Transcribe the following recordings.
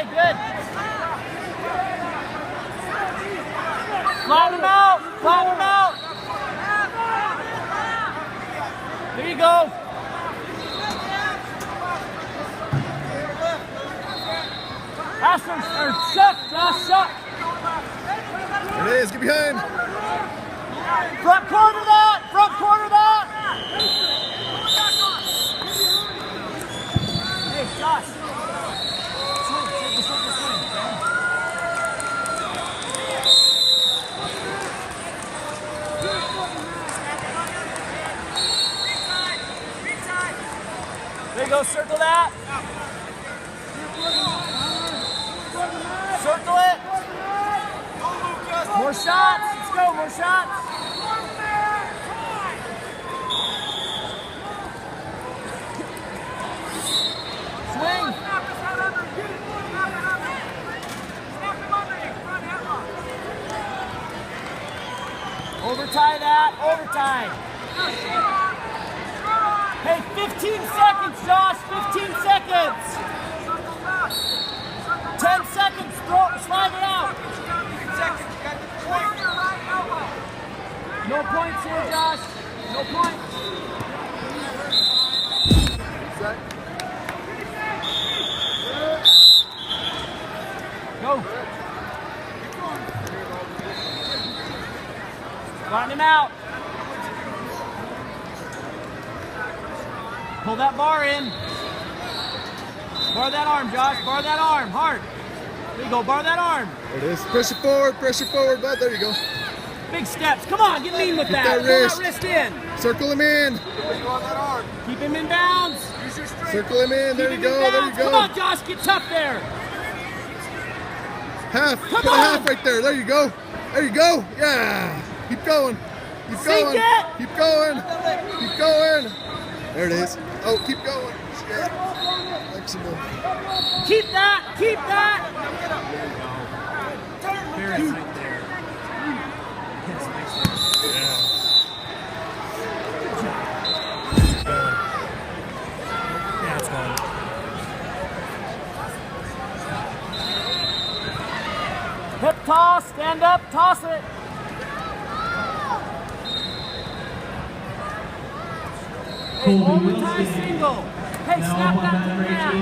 Okay, good. Flatten them out. Flatten them out. There you go. Shut, Josh, shut. There it is, get behind. Front corner that, front corner that. Hey, Josh. Swing, take the swing, There you go, circle that. Circle it. More shots. Let's go. More shots. Swing. Overtie that. Overtime. Hey, 15 seconds, Josh. 15 seconds. 10 seconds. Slide it out. No points here, Josh. No points. Go. Flatten him out. Pull that bar in. Bar that arm, Josh. Bar that arm. Hard. There you go. Bar that arm. There it is. Pressure forward, bud. There you go. Big steps. Come on, get lean with that. That Pull wrist. that wrist in. Circle him in. Keep him in bounds. Circle him in. There you go. There you go. Come on, Josh. Get tough there. Half. Put a half right there. There you go. There you go. Yeah. Keep going. Keep going. Keep going. Keep going. There it is. Oh, keep going. Flexible. Keep that. Keep that. There it is right there. Yeah, it's going. Hip toss. Stand up. Toss it. Hey, overtime single. Hey, snap that to the mat.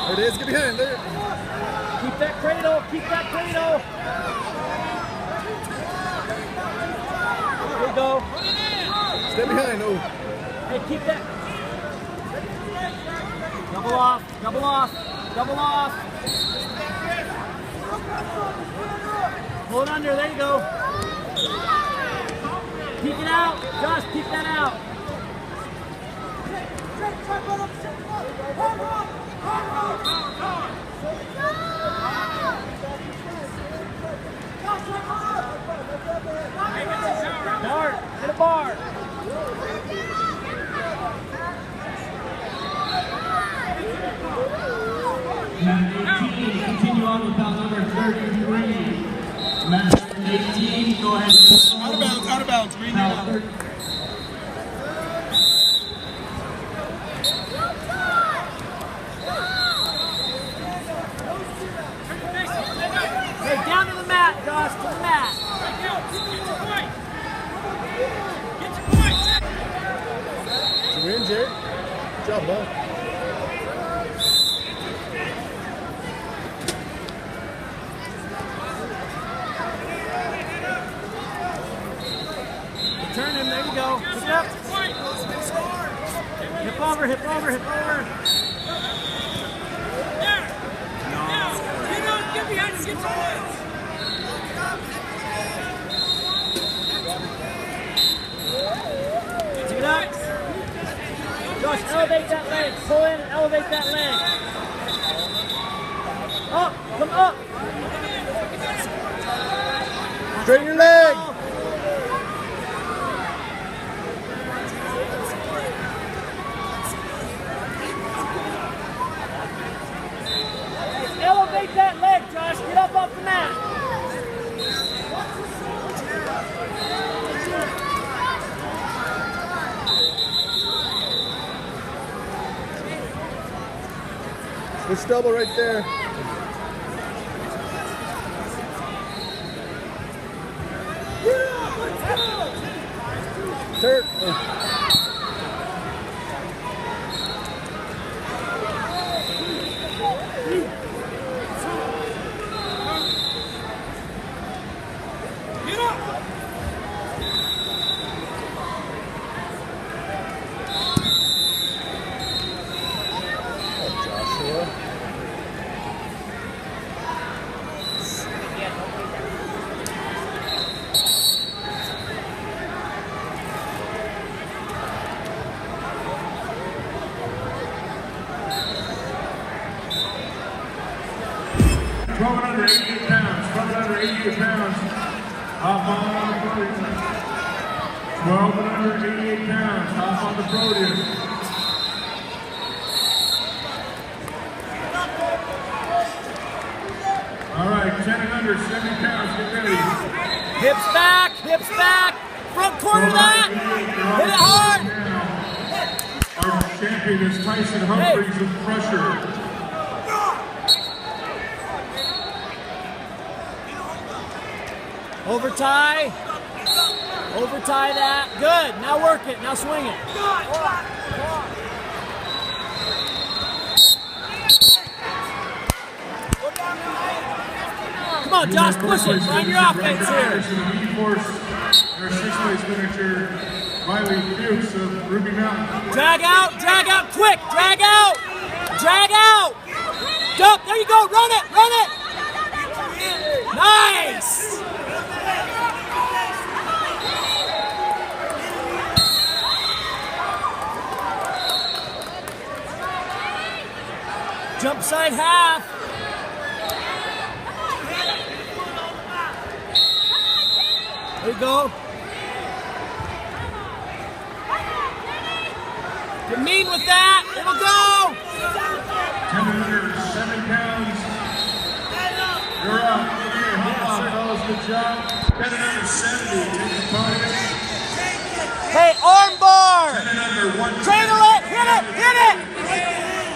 There it is. Get behind. There. Keep that cradle. Keep that cradle. There you go. Stay behind. Oh. Hey, keep that. Double off. Double off. Double off. Pull it under. There you go. Peek it out. Josh, peek that out. Bar. Hit a bar. Continue on with foul number 33. Match 18, go ahead. Out of bounds. Out of bounds. Green down. Hey, down to the mat, Josh. To the mat. Did you win, Jay? Good job, bud. Turn him, there you go. Step. Hip over, hip over, hip over. Get behind, get some points. Get up. Josh, elevate that leg. Pull in and elevate that leg. Up, come up. Straighten your leg. Elevate that leg, Josh. Get up off the mat. There's double right there. Third. Joshua. 1,288 pounds, 1,288 pounds. Hop on the podium. 1,288 pounds, hop on the podium. All right, 10 and under, 70 pounds, get ready. Hips back, front corner that, hit it hard. Our champion is Tyson Humphreys with pressure. Overtie that, good, now work it, now swing it. Come on, Josh, push it, find your offense here. Our sixth place finisher, Wiley Fuchs of Ruby Mountain. Drag out, quick, drag out. Jump, there you go, run it. Nice. Jump side half. There you go. Get mean with that. It'll go. 10 under, 7 pounds. You're up. Okay, hold on, fellas. Good job. 10 under 70. Take the podium. Hey, arm bar. 10 under 1. Cradle it. Hit it.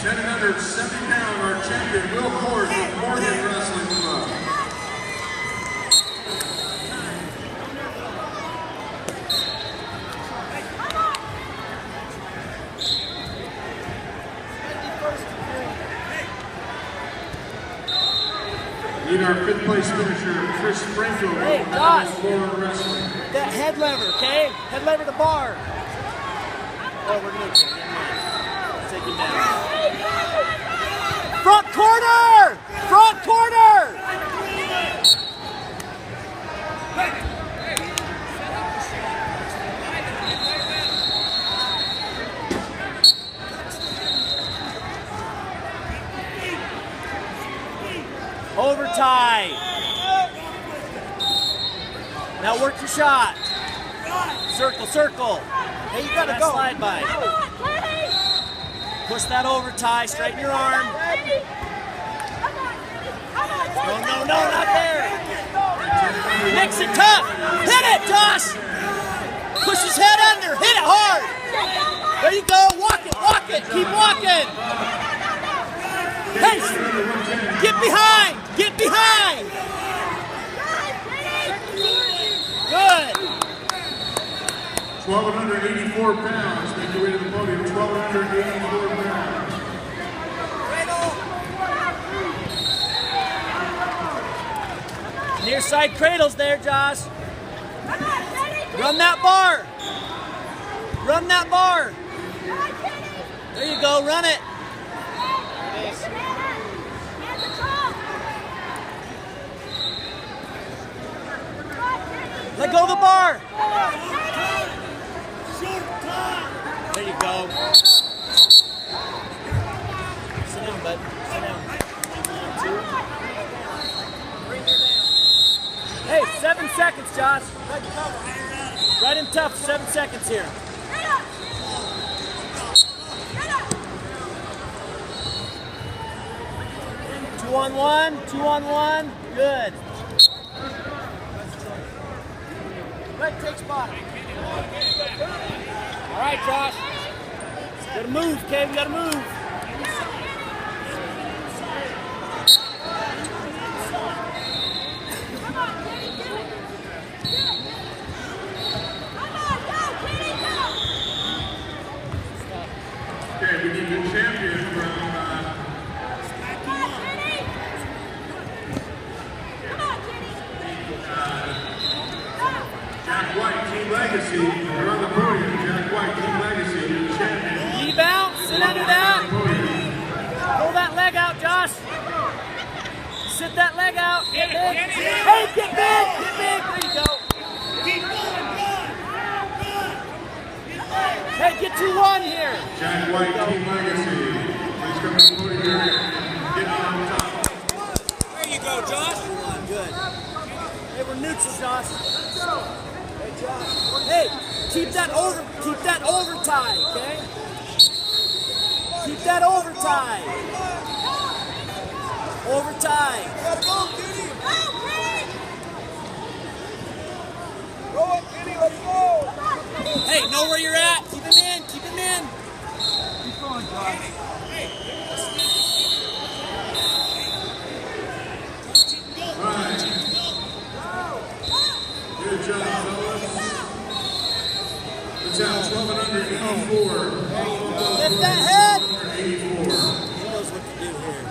10 and under 70 pound, our champion, Will Ford with Morgan Wrestling Club. Need our fifth place finisher, Chris Franco, Hey, Josh. Florida Wrestling. That head lever, okay? Head lever to bar. Oh, we're neutral. Never mind. Take him down. Front corner! Overtie. Now work your shot. Circle. Hey, you gotta go. Slide by. Push that overtie, straighten your arm. No, not there. Mix it tough. Hit it, Josh. Push his head under. Hit it hard. There you go. Walk it. Keep walking. Hey, get behind. Good. 1,284 pounds. Make your way to the podium. 1,284 pounds. Near side cradles there, Josh. Run that bar. There you go, run it. Let go of the bar. There you go. Sit down, bud. Sit down. 1, 2. Bring her down. Hey, 7 seconds, Josh. Right in tough, 7 seconds here. 2 on 1. Good. Red, take spot. All right, Josh. Gotta move, Kevin. Gotta move. sit that leg out. Get big. Hey, get big. Get big. There you go. Hey, get 2-1 here. Jack White, Team Legacy. Please come to the podium here. Get on top. There you go, Josh. Good. Hey, we're neutral, Josh. Hey, Josh. Hey, keep that over tie, okay? Keep that over tie. Over tie. Gotta go, Kenny. Go up, Kenny. Let's go. Hey, know where you're at. Keep him in. Keep him in. Keep going, Josh. Right. Good job, fellas. It's out 12 and under 84. Lift that head. 84. He knows what to do here.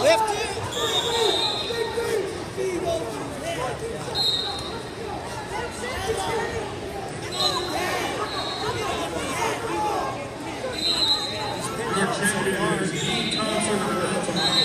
Lift it. Your champion is Dean Thompson of Baltimore.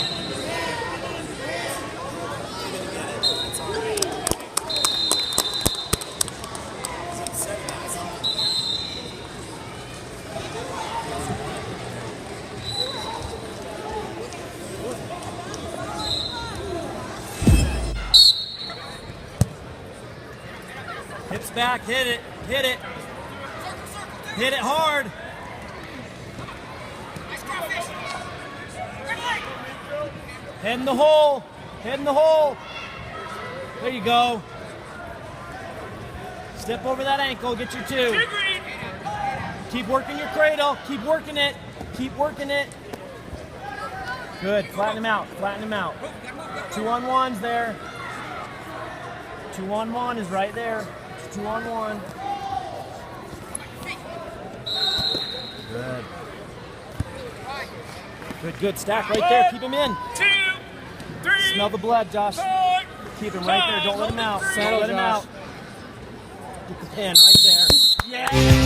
Hips back, hit it, hit it. Hit it hard. Head in the hole, head in the hole. There you go. Step over that ankle, get your 2. Keep working your cradle, keep working it, keep working it. Good, flatten him out, flatten him out. 2-on-1's there. 2-on-1 is right there. 2-on-1. Good. Good, good. Stack right there. Keep him in. 2, 3. Smell the blood, Josh. 4. Keep him right there. Don't let him out. Settle, Don't let him Josh. out. Get the pin right there. Yeah.